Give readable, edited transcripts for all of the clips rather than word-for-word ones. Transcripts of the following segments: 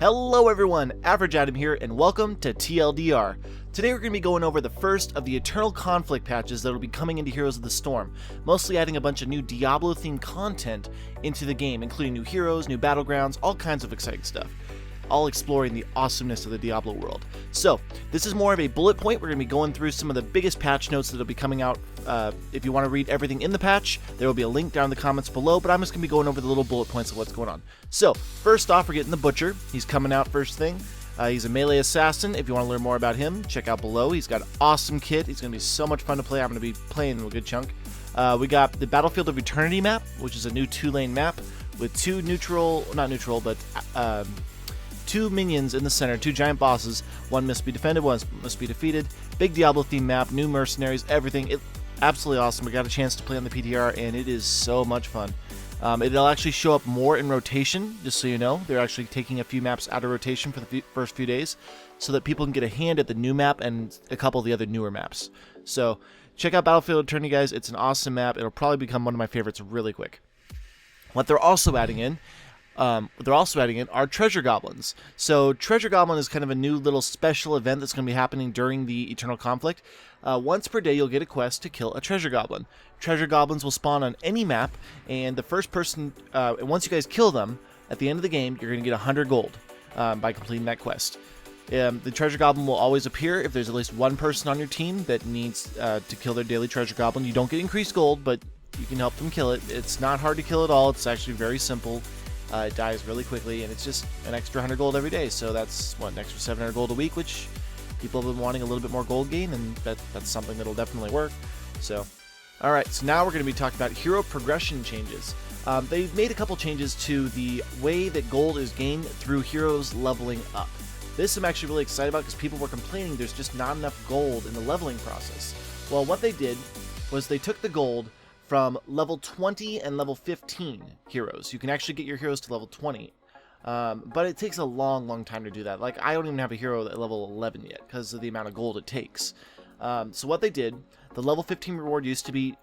Hello everyone, Average Adam here, and welcome to TLDR. Today we're going to be going over the first of the Eternal Conflict patches that will be coming into Heroes of the Storm, mostly adding a bunch of new Diablo-themed content into the game, including new heroes, new battlegrounds, all kinds of exciting stuff, all exploring the awesomeness of the Diablo world. So, this is more of a bullet point. We're going to be going through some of the biggest patch notes that will be coming out. If you want to read everything in the patch, there will be a link down in the comments below, but I'm just going to be going over the little bullet points of what's going on. So, first off, we're getting the Butcher. He's coming out first thing. He's a melee assassin. If you want to learn more about him, check out below. He's got an awesome kit. He's going to be so much fun to play. I'm going to be playing a good chunk. We got the Battlefield of Eternity map, which is a new 2-lane map with two minions in the center, two giant bosses. One must be defended, one must be defeated. Big Diablo themed map, new mercenaries, everything. It absolutely awesome. We got a chance to play on the PTR, and it is so much fun. It'll actually show up more in rotation, just so you know. They're actually taking a few maps out of rotation for the first few days so that people can get a hand at the new map and a couple of the other newer maps. So check out Battlefield of Eternity, guys. It's an awesome map. It'll probably become one of my favorites really quick. What they're also adding in are treasure goblins. So treasure goblin is kind of a new little special event that's going to be happening during the Eternal Conflict. Once per day, you'll get a quest to kill a treasure goblin. Treasure goblins will spawn on any map, and the first person, once you guys kill them, at the end of the game, you're going to get 100 gold by completing that quest. The treasure goblin will always appear if there's at least one person on your team that needs to kill their daily treasure goblin. You don't get increased gold, but you can help them kill it. It's not hard to kill at all. It's actually very simple. It dies really quickly, and it's just an extra 100 gold every day. So that's, what, an extra 700 gold a week, which people have been wanting a little bit more gold gain, and that's something that'll definitely work. So, alright, so now we're going to be talking about hero progression changes. They've made a couple changes to the way that gold is gained through heroes leveling up. This I'm actually really excited about because people were complaining there's just not enough gold in the leveling process. Well, what they did was they took the gold from level 20 and level 15 heroes. You can actually get your heroes to level 20, but it takes a long time to do that. Like, I don't even have a hero at level 11 yet because of the amount of gold it takes. So what they did, the level 15 reward used to be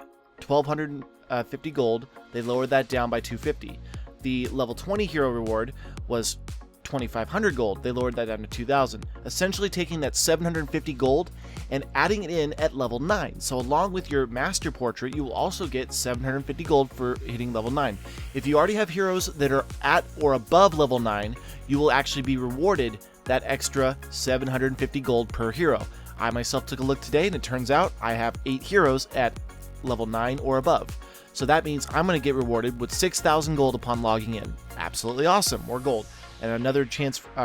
1,250 gold. They lowered that down by 250. The level 20 hero reward was 2,500 gold. They lowered that down to 2,000, essentially taking that 750 gold and adding it in at level 9. So along with your master portrait, you will also get 750 gold for hitting level 9. If you already have heroes that are at or above level 9, you will actually be rewarded that extra 750 gold per hero. I myself took a look today, and it turns out I have 8 heroes at level 9 or above. So that means I'm going to get rewarded with 6,000 gold upon logging in. Absolutely awesome, more gold. And another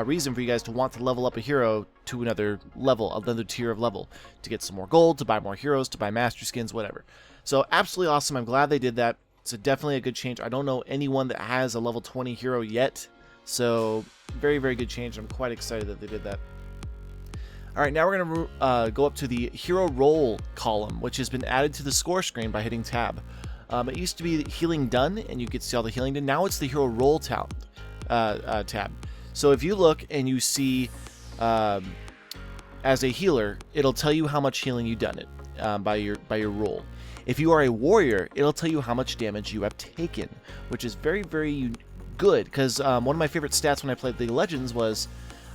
reason for you guys to want to level up a hero to another level, another tier of level, to get some more gold, to buy more heroes, to buy master skins, whatever. So absolutely awesome. I'm glad they did that. It's definitely a good change. I don't know anyone that has a level 20 hero yet, so very good change. I'm quite excited that they did that. All right, now we're going to go up to the hero role column, which has been added to the score screen by hitting tab. It used to be healing done, and you could see all the healing done. Now it's the hero role tab. So if you look and you see as a healer, it'll tell you how much healing you've done it by your role. If you are a warrior, it'll tell you how much damage you have taken, which is very good, because one of my favorite stats when I played League of Legends was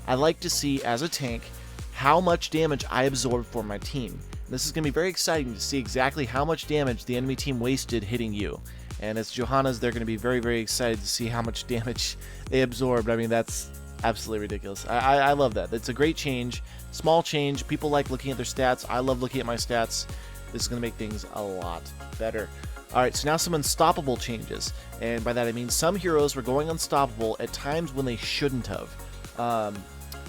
I like to see as a tank how much damage I absorbed for my team. And this is going to be very exciting to see exactly how much damage the enemy team wasted hitting you. And as Johanna's, they're going to be very excited to see how much damage they absorbed. I mean, that's absolutely ridiculous. I love that. It's a great change. Small change. People like looking at their stats. I love looking at my stats. This is going to make things a lot better. Alright, so now some unstoppable changes. And by that I mean some heroes were going unstoppable at times when they shouldn't have.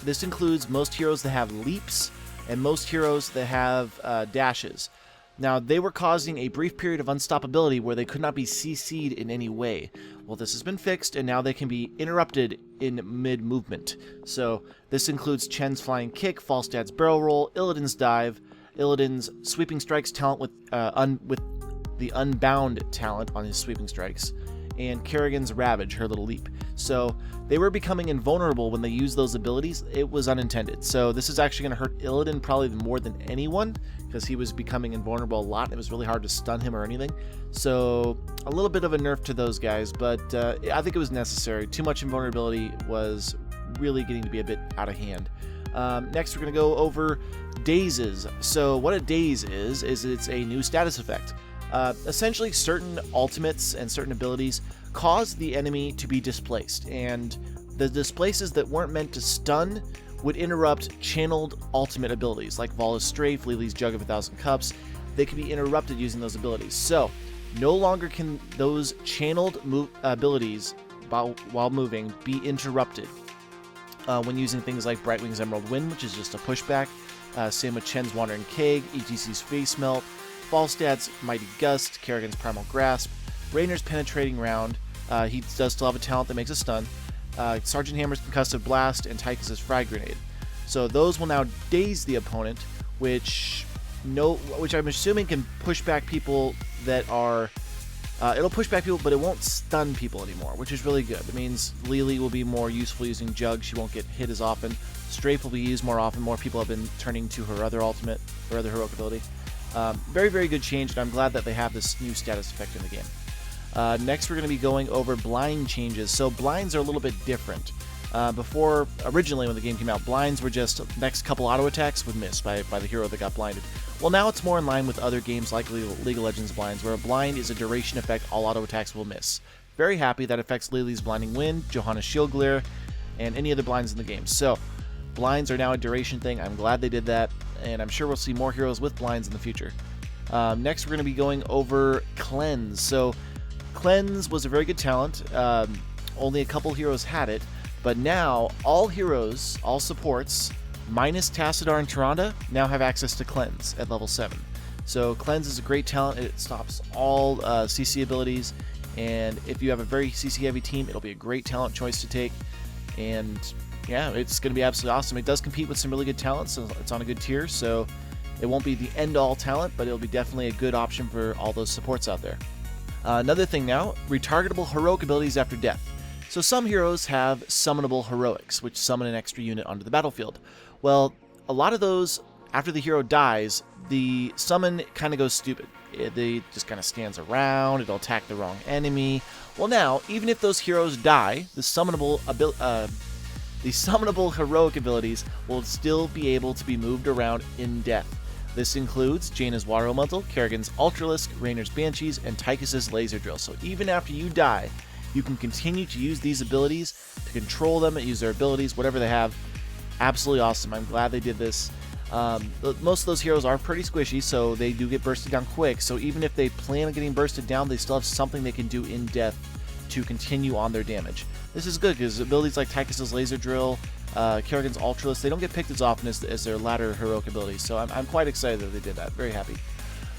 This includes most heroes that have leaps and most heroes that have dashes. Now, they were causing a brief period of unstoppability where they could not be CC'd in any way. Well, this has been fixed, and now they can be interrupted in mid-movement. So, this includes Chen's flying kick, Falstad's barrel roll, Illidan's dive, Illidan's sweeping strikes talent with the unbound talent on his sweeping strikes, and Kerrigan's ravage, her little leap. So, they were becoming invulnerable when they used those abilities. It was unintended. So, this is actually going to hurt Illidan probably more than anyone, because he was becoming invulnerable a lot. It was really hard to stun him or anything. So a little bit of a nerf to those guys, but I think it was necessary. Too much invulnerability was really getting to be a bit out of hand. Next, we're going to go over dazes. So what a daze is it's a new status effect. Essentially, certain ultimates and certain abilities cause the enemy to be displaced, and the displaces that weren't meant to stun would interrupt channeled ultimate abilities, like Vala's Strafe, Lili's Jug of 1,000 Cups. They can be interrupted using those abilities. So, no longer can those channeled abilities while moving be interrupted when using things like Brightwing's Emerald Wind, which is just a pushback. Same with Chen's Wandering Keg, ETC's Face Melt, Falstad's Mighty Gust, Kerrigan's Primal Grasp, Rainer's Penetrating Round. He does still have a talent that makes a stun. Sergeant Hammer's Concussive Blast, and Tychus' Frag Grenade. So those will now daze the opponent, which I'm assuming can push back people that are... it'll push back people, but it won't stun people anymore, which is really good. It means Lili will be more useful using Jug. She won't get hit as often. Strafe will be used more often. More people have been turning to her other ultimate, her other heroic ability. Very, very good change, and I'm glad that they have this new status effect in the game. Next, we're going to be going over blind changes. So blinds are a little bit different. Before, originally when the game came out, blinds were just next couple auto attacks would miss by the hero that got blinded. Well, now it's more in line with other games like League of Legends blinds, where a blind is a duration effect all auto attacks will miss. Very happy that affects Lili's Blinding Wind, Johanna's Shield Glare, and any other blinds in the game. So, blinds are now a duration thing. I'm glad they did that, and I'm sure we'll see more heroes with blinds in the future. Next, we're going to be going over Cleanse. So, Cleanse was a very good talent. Only a couple heroes had it, but now all heroes, all supports, minus Tassadar and Tyrande, now have access to Cleanse at level 7. So Cleanse is a great talent. It stops all CC abilities, and if you have a very CC heavy team, it'll be a great talent choice to take. And yeah, it's going to be absolutely awesome. It does compete with some really good talents, so it's on a good tier, so it won't be the end-all talent, but it'll be definitely a good option for all those supports out there. Another thing now, retargetable heroic abilities after death. So some heroes have summonable heroics, which summon an extra unit onto the battlefield. Well, a lot of those, after the hero dies, the summon kind of goes stupid. They just kind of stands around, it'll attack the wrong enemy. Well now, even if those heroes die, the summonable heroic abilities will still be able to be moved around in death. This includes Jaina's Water Elemental, Kerrigan's Ultralisk, Rainer's Banshees, and Tychus' Laser Drill. So even after you die, you can continue to use these abilities to control them and use their abilities, whatever they have. Absolutely awesome. I'm glad they did this. Most of those heroes are pretty squishy, so they do get bursted down quick. So even if they plan on getting bursted down, they still have something they can do in death to continue on their damage. This is good because abilities like Tychus' Laser Drill, Kerrigan's Ultralisk, they don't get picked as often as their latter heroic abilities. So I'm quite excited that they did that. Very happy.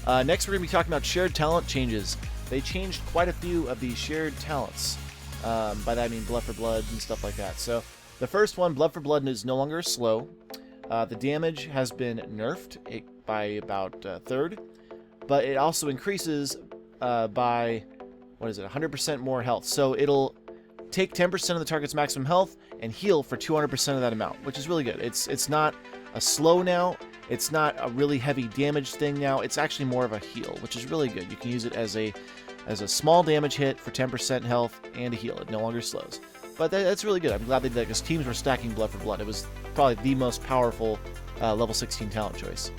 Next, we're going to be talking about shared talent changes. They changed quite a few of these shared talents. By that I mean Blood for Blood and stuff like that. So the first one, Blood for Blood, is no longer slow. The damage has been nerfed by about a third, but it also increases by, 100% more health. So it'll take 10% of the target's maximum health and heal for 200% of that amount, which is really good. It's not a slow now. It's not a really heavy damage thing now. It's actually more of a heal, which is really good. You can use it as a small damage hit for 10% health and a heal. It no longer slows. But that's really good. I'm glad they did that because teams were stacking Blood for Blood. It was probably the most powerful level 16 talent choice.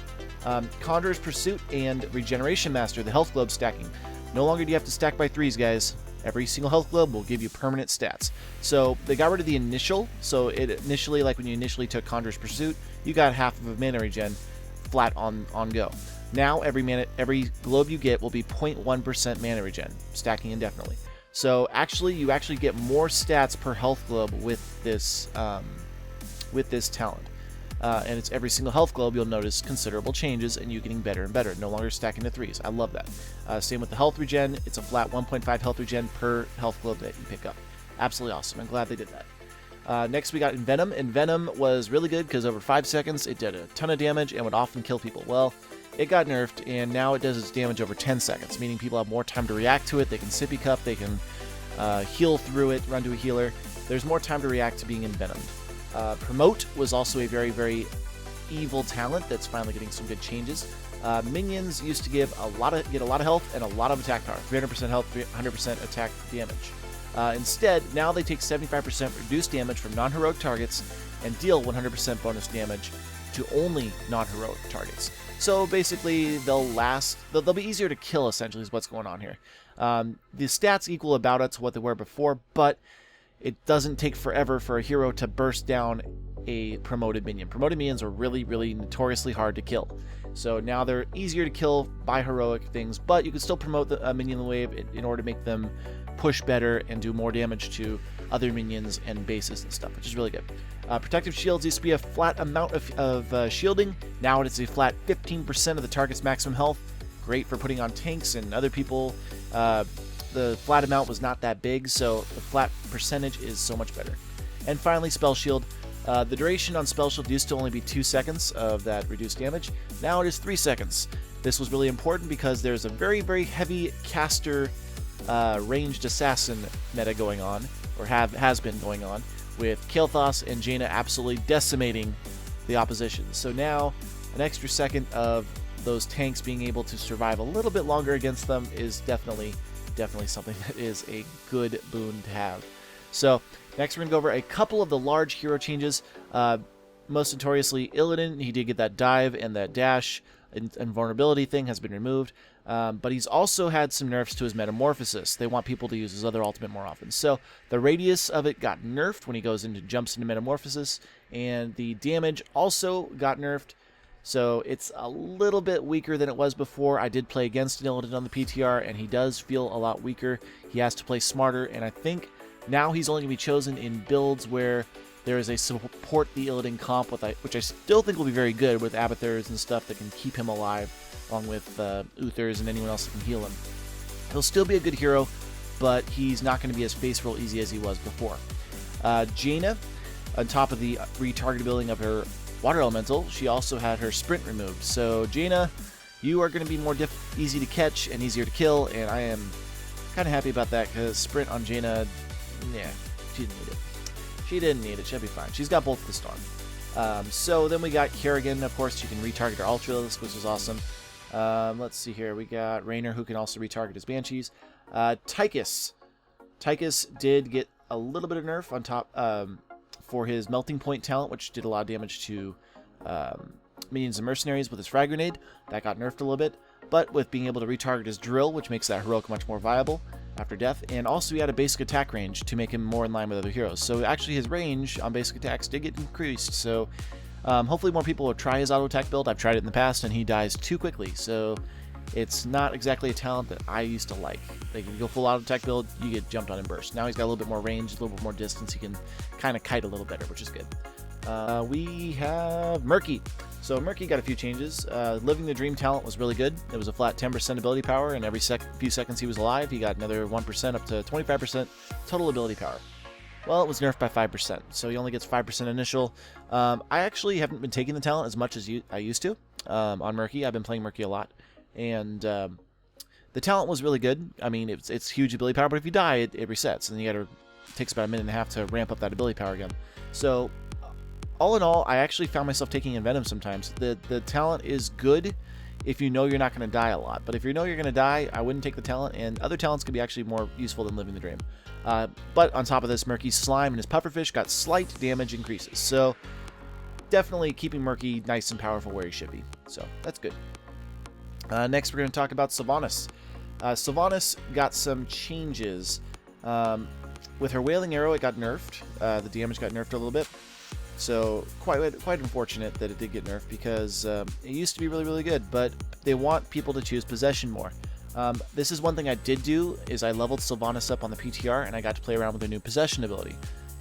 Conjurer's Pursuit and Regeneration Master, the health globe stacking. No longer do you have to stack by 3s, guys. Every single health globe will give you permanent stats. So they got rid of the initial. So it initially, like when you initially took Conjurer's Pursuit, you got half of a mana regen flat on go. Now every globe you get will be 0.1% mana regen, stacking indefinitely. So you actually get more stats per health globe with this talent. And it's every single health globe you'll notice considerable changes and you getting better and better, no longer stacking to 3s. I love that. Same with the health regen. It's a flat 1.5 health regen per health globe that you pick up. Absolutely awesome. I'm glad they did that. Next we got Envenom. Envenom was really good because over 5 seconds it did a ton of damage and would often kill people. Well, it got nerfed and now it does its damage over 10 seconds, meaning people have more time to react to it. They can sippy cup, they can heal through it, run to a healer. There's more time to react to being envenomed. Promote was also a very, very evil talent that's finally getting some good changes. Minions used to get a lot of health and a lot of attack power, 300% health, 100% attack damage. Instead, now they take 75% reduced damage from non-heroic targets and deal 100% bonus damage to only non-heroic targets. So basically, they'll be easier to kill, essentially, is what's going on here. The stats equal about to what they were before, but it doesn't take forever for a hero to burst down a promoted minion. Promoted minions are really, really notoriously hard to kill. So now they're easier to kill by heroic things, but you can still promote the minion wave in order to make them push better and do more damage to other minions and bases and stuff, which is really good. Protective shields used to be a flat amount of shielding. Now it is a flat 15% of the target's maximum health. Great for putting on tanks and other people. The flat amount was not that big, so the flat percentage is so much better. And finally, Spell Shield. The duration on Spell Shield used to only be 2 seconds of that reduced damage. Now it is 3 seconds. This was really important because there's a very, very heavy caster ranged assassin meta going on, or has been going on, with Kael'thas and Gina absolutely decimating the opposition. So now an extra second of those tanks being able to survive a little bit longer against them is definitely something that is a good boon to have. So next we're going to go over a couple of the large hero changes. Most notoriously, Illidan, he did get that dive and that dash and vulnerability thing has been removed. But he's also had some nerfs to his Metamorphosis. They want people to use his other ultimate more often. So the radius of it got nerfed when he jumps into Metamorphosis, and the damage also got nerfed. So it's a little bit weaker than it was before. I did play against Illidan on the PTR, and he does feel a lot weaker. He has to play smarter, and I think now he's only going to be chosen in builds where there is a support the Illidan comp, which I still think will be very good with Abathurs and stuff that can keep him alive, along with Uthers and anyone else that can heal him. He'll still be a good hero, but he's not going to be as face roll easy as he was before. Gina, on top of the retargetability of her Water Elemental, she also had her sprint removed. So Gina, you are going to be more easy to catch and easier to kill, and I am kind of happy about that because sprint on Gina, yeah, she didn't need it. She didn't need it. She'll be fine. She's got both of the Storm. So then we got Kerrigan. Of course, she can retarget her Ultralisk, which is awesome. Let's see here. We got Raynor, who can also retarget his Banshees. Tychus. Tychus did get a little bit of nerf on top for his Melting Point talent, which did a lot of damage to minions and mercenaries with his Frag Grenade. That got nerfed a little bit. But with being able to retarget his Drill, which makes that heroic much more viable after death, and also he had a basic attack range to make him more in line with other heroes. So actually his range on basic attacks did get increased, so hopefully more people will try his auto attack build. I've tried it in the past and he dies too quickly, so it's not exactly a talent that I used to like. Like if you go full auto attack build, you get jumped on and burst. Now he's got a little bit more range, a little bit more distance, he can kind of kite a little better, which is good. We have Murky. So Murky got a few changes. Living the Dream talent was really good. It was a flat 10% ability power, and every few seconds he was alive, he got another 1% up to 25% total ability power. Well, it was nerfed by 5%, so he only gets 5% initial. I actually haven't been taking the talent as much as I used to on Murky. I've been playing Murky a lot, and the talent was really good. I mean, it's huge ability power, but if you die, it resets, and it takes about a minute and a half to ramp up that ability power again. So all in all, I actually found myself taking Envenom sometimes. The talent is good if you know you're not going to die a lot. But if you know you're going to die, I wouldn't take the talent, and other talents can be actually more useful than Living the Dream. But on top of this, Murky's Slime and his Pufferfish got slight damage increases. So definitely keeping Murky nice and powerful where he should be. So that's good. Next, we're going to talk about Sylvanas. Sylvanas got some changes. With her Wailing Arrow, it got nerfed. The damage got nerfed a little bit. So quite unfortunate that it did get nerfed because it used to be really, really good, but they want people to choose possession more. This is one thing I did do, is I leveled Sylvanas up on the PTR and I got to play around with their new possession ability.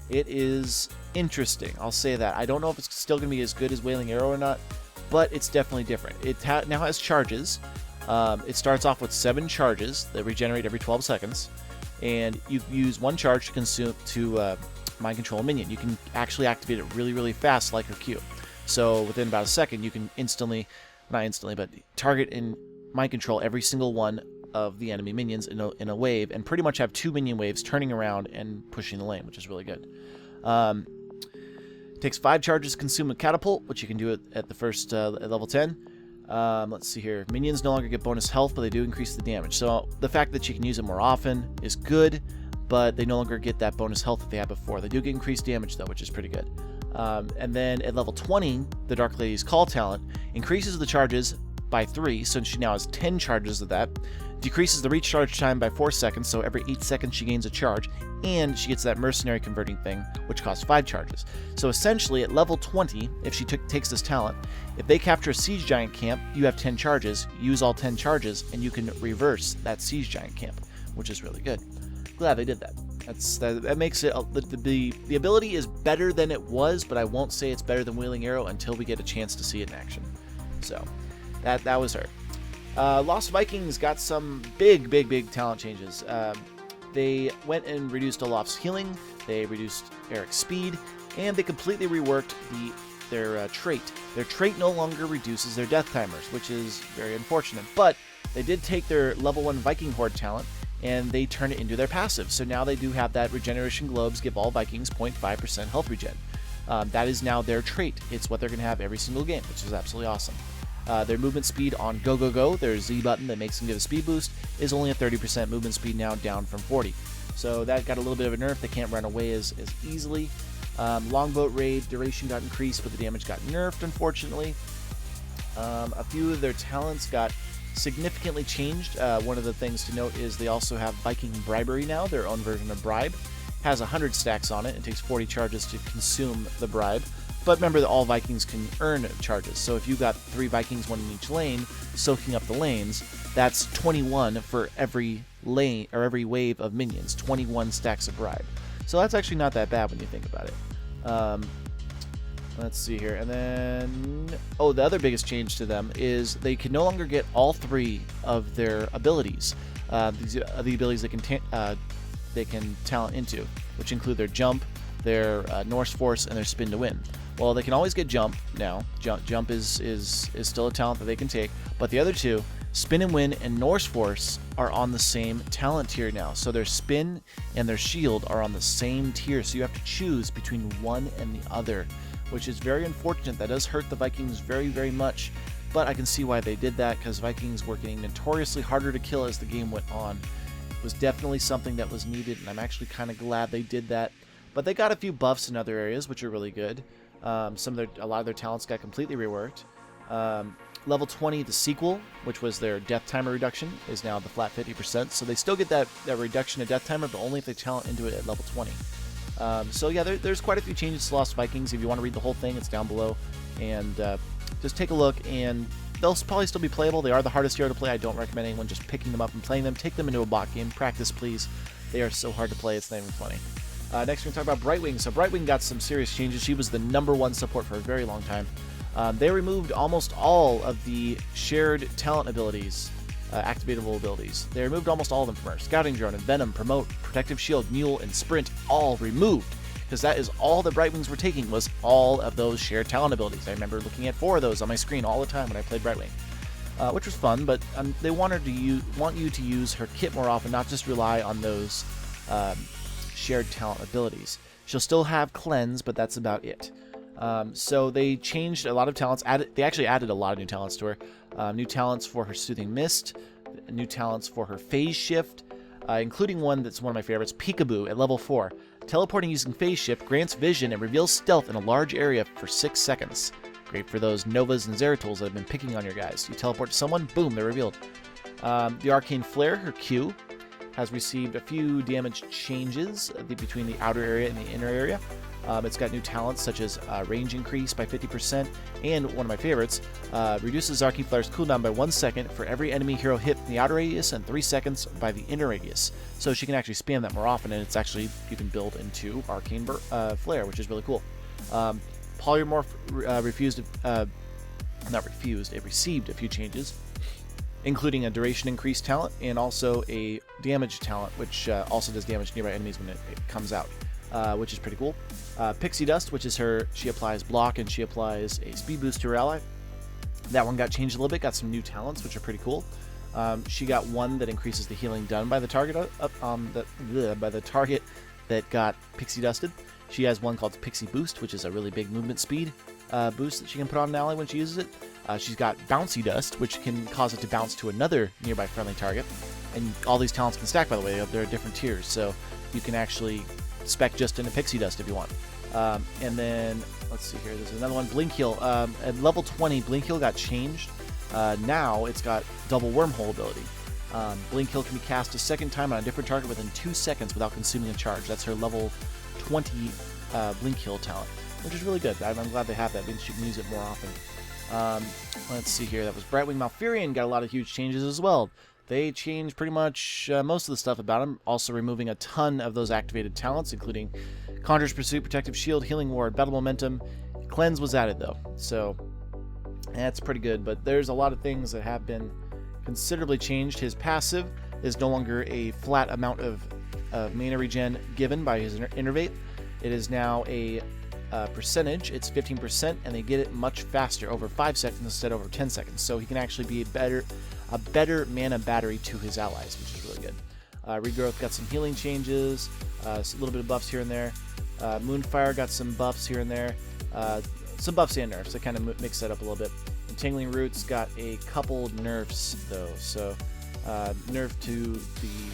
It is interesting, I'll say that. I don't know if it's still going to be as good as Wailing Arrow or not, but it's definitely different. It now has charges. It starts off with 7 charges that regenerate every 12 seconds, and you use 1 charge to mind control a minion. You can actually activate it really, really fast like her Q. So within about a second, you can not instantly, but target and mind control every single one of the enemy minions in a wave, and pretty much have 2 minion waves turning around and pushing the lane, which is really good. It takes 5 charges to consume a catapult, which you can do at the first at level 10. Let's see here. Minions no longer get bonus health, but they do increase the damage. So the fact that you can use it more often is good, but they no longer get that bonus health that they had before. They do get increased damage though, which is pretty good. And then at level 20, the Dark Lady's Call talent increases the charges by 3, so she now has 10 charges of that. Decreases the recharge time by 4 seconds, so every 8 seconds she gains a charge, and she gets that mercenary converting thing, which costs 5 charges. So essentially, at level 20, if she takes this talent, if they capture a Siege Giant camp, you have 10 charges, use all 10 charges, and you can reverse that Siege Giant camp, which is really good. Glad they did that. That makes it, the ability is better than it was, but I won't say it's better than Wheeling Arrow until we get a chance to see it in action. So, that was her. Lost Vikings got some big talent changes. They went and reduced Olaf's healing, they reduced Eric's speed, and they completely reworked their trait. Their trait no longer reduces their death timers, which is very unfortunate, but they did take their level 1 Viking Horde talent and they turn it into their passive. So now they do have that regeneration globes give all Vikings 0.5% health regen. That is now their trait. It's what they're going to have every single game, which is absolutely awesome. Their movement speed on Go Go Go, their Z button that makes them get a speed boost, is only a 30% movement speed now, down from 40. So that got a little bit of a nerf. They can't run away as easily. Longboat raid duration got increased, but the damage got nerfed, unfortunately. A few of their talents got significantly changed. One of the things to note is they also have Viking Bribery now, their own version of Bribe. Has 100 stacks on it. It takes 40 charges to consume the bribe. But remember that all Vikings can earn charges. So if you got 3 Vikings, 1 in each lane, soaking up the lanes, that's 21 for every lane or every wave of minions. 21 stacks of bribe. So that's actually not that bad when you think about it. Let's see here. And then, the other biggest change to them is they can no longer get all 3 of their abilities. These are the abilities they can talent into, which include their jump, their Norse Force, and their spin to win. Well, they can always get jump now. Jump is still a talent that they can take, but the other 2, spin and win and Norse Force, are on the same talent tier now. So their spin and their shield are on the same tier, so you have to choose between one and the other, which is very unfortunate. That does hurt the Vikings very much, but I can see why they did that, because Vikings were getting notoriously harder to kill as the game went on. It was definitely something that was needed, and I'm actually kind of glad they did that. But they got a few buffs in other areas, which are really good. A lot of their talents got completely reworked. Level 20, the sequel, which was their death timer reduction, is now the flat 50%. So they still get that reduction of death timer, but only if they talent into it at level 20. So yeah, there's quite a few changes to Lost Vikings. If you want to read the whole thing, it's down below. And just take a look, and they'll probably still be playable. They are the hardest hero to play. I don't recommend anyone just picking them up and playing them. Take them into a bot game. Practice, please. They are so hard to play, it's not even funny. Next, we're going to talk about Brightwing. So Brightwing got some serious changes. She was the #1 support for a very long time. They removed almost all of the shared talent abilities, activatable abilities. They removed almost all of them from her. Scouting Drone, and Venom, Promote, Protective Shield, Mule, and Sprint, all removed. Because that is all the Brightwings were taking, was all of those shared talent abilities. I remember looking at 4 of those on my screen all the time when I played Brightwing. Which was fun, but they want you to use her kit more often, not just rely on those shared talent abilities. She'll still have Cleanse, but that's about it. So they changed a lot of talents. They actually added a lot of new talents to her. New talents for her Soothing Mist, new talents for her Phase Shift, including one that's one of my favorites, Peekaboo at level 4. Teleporting using Phase Shift grants vision and reveals stealth in a large area for 6 seconds. Great for those Novas and Zeratols that have been picking on your guys. You teleport to someone, boom, they're revealed. The Arcane Flare, her Q, has received a few damage changes between the outer area and the inner area. It's got new talents such as range increase by 50%, and one of my favorites, reduces Arcane Flare's cooldown by 1 second for every enemy hero hit in the outer radius and 3 seconds by the inner radius. So she can actually spam that more often, and it's actually, you can build into Arcane Flare, which is really cool. Polymorph it received a few changes, including a duration increase talent and also a damage talent, which also does damage to nearby enemies when it comes out, which is pretty cool. Pixie Dust, which is she applies block and she applies a speed boost to her ally. That one got changed a little bit, got some new talents, which are pretty cool. She got one that increases the healing done by the target that got Pixie Dusted. She has one called Pixie Boost, which is a really big movement speed boost that she can put on an ally when she uses it. She's got Bouncy Dust, which can cause it to bounce to another nearby friendly target. And all these talents can stack, by the way. They're different tiers, so you can actually spec just into Pixie Dust if you want. And then, let's see here, there's another one, Blink Heal. At level 20, Blink Heal got changed. Now it's got double Wormhole ability. Blink Heal can be cast a second time on a different target within 2 seconds without consuming a charge. That's her level 20 Blink Heal talent, which is really good. I'm glad they have that, because you can use it more often. Let's see here, that was Brightwing. Malfurion got a lot of huge changes as well. They changed pretty much most of the stuff about him, also removing a ton of those activated talents, including Conjurer's Pursuit, Protective Shield, Healing Ward, Battle Momentum. Cleanse was added, though, so that's pretty good. But there's a lot of things that have been considerably changed. His passive is no longer a flat amount of mana regen given by his Innervate. It is now a percentage. It's 15%, and they get it much faster, over 5 seconds instead of over 10 seconds. So he can actually be a better mana battery to his allies, which is really good. Regrowth got some healing changes, a little bit of buffs here and there. Moonfire got some buffs here and there. Some buffs and nerfs. They kind of mix that up a little bit. Entangling Roots got a couple nerfs, though. So, nerf to the...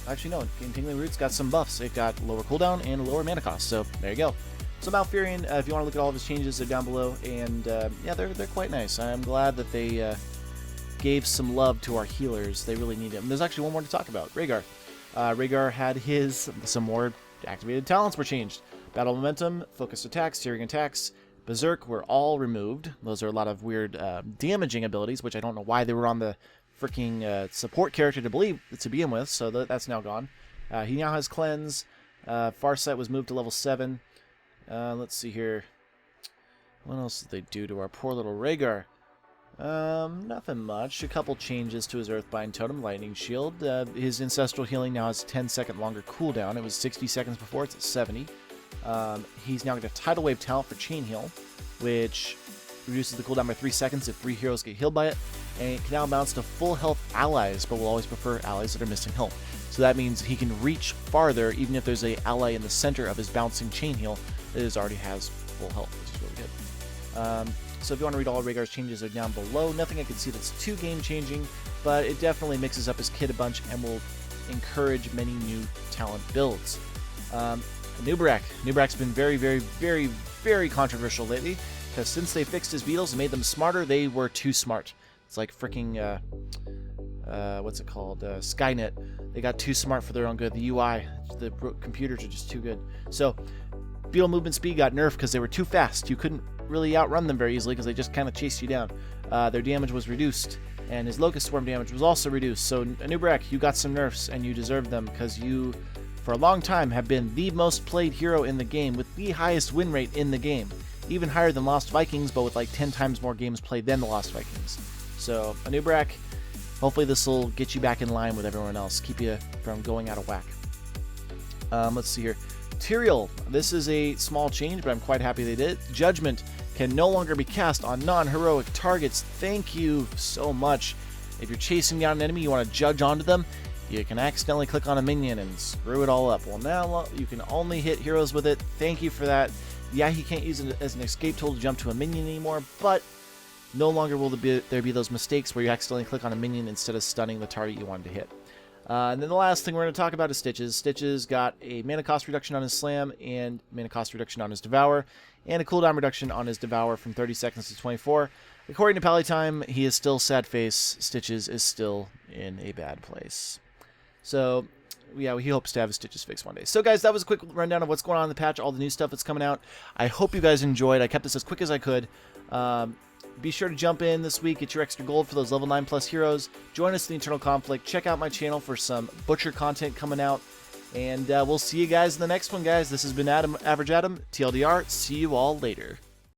actually, no. Entangling Roots got some buffs. It got lower cooldown and lower mana cost. So, there you go. So, Bowfurion, if you want to look at all of his changes, they're down below. And, yeah, they're quite nice. I'm glad that they gave some love to our healers. They really need it. And there's actually one more to talk about. Rhaegar. Rhaegar had some more activated talents were changed. Battle Momentum, Focused Attacks, Searing Attacks, Berserk were all removed. Those are a lot of weird damaging abilities, which I don't know why they were on the freaking support character to begin with, so that's now gone. He now has Cleanse. Farsight was moved to level 7. Let's see here. What else did they do to our poor little Rhaegar? Nothing much. A couple changes to his Earthbind Totem, Lightning Shield. His Ancestral Healing now has a 10-second longer cooldown. It was 60 seconds before, it's at 70. He's now got a Tidal Wave talent for Chain Heal, which reduces the cooldown by 3 seconds if 3 heroes get healed by it, and it can now bounce to full health allies, but will always prefer allies that are missing health. So that means he can reach farther even if there's an ally in the center of his bouncing Chain Heal that already has full health, which is really good. So if you want to read all of Rhaegar's changes, they're down below. Nothing I can see that's too game-changing, but it definitely mixes up his kit a bunch and will encourage many new talent builds. Brax. Brax's been very, very, very, very controversial lately, because since they fixed his beetles and made them smarter, they were too smart. It's like freaking, what's it called? Skynet. They got too smart for their own good. The UI, the computers are just too good. So, beetle movement speed got nerfed because they were too fast. You couldn't really outrun them very easily because they just kind of chased you down. Their damage was reduced, and his Locust Swarm damage was also reduced. So, Brax, you got some nerfs, and you deserve them because you, for a long time, have been the most played hero in the game with the highest win rate in the game. Even higher than Lost Vikings, but with like 10 times more games played than the Lost Vikings. So, Brax, hopefully this will get you back in line with everyone else, keep you from going out of whack. Let's see here. Tyrael, this is a small change, but I'm quite happy they did. Judgment can no longer be cast on non-heroic targets. Thank you so much. If you're chasing down an enemy, you want to judge onto them, you can accidentally click on a minion and screw it all up. Well, now you can only hit heroes with it. Thank you for that. Yeah, he can't use it as an escape tool to jump to a minion anymore, but no longer will there be those mistakes where you accidentally click on a minion instead of stunning the target you wanted to hit. And then the last thing we're going to talk about is Stitches. Stitches got a mana cost reduction on his Slam and mana cost reduction on his Devour, and a cooldown reduction on his Devour from 30 seconds to 24. According to Pallytime, he is still sad face. Stitches is still in a bad place. So, yeah, he hopes to have his Stitches fixed one day. So, guys, that was a quick rundown of what's going on in the patch, all the new stuff that's coming out. I hope you guys enjoyed. I kept this as quick as I could. Be sure to jump in this week, get your extra gold for those level 9 plus heroes. Join us in the Eternal Conflict. Check out my channel for some Butcher content coming out. And we'll see you guys in the next one, guys. This has been Average Adam, TLDR. See you all later.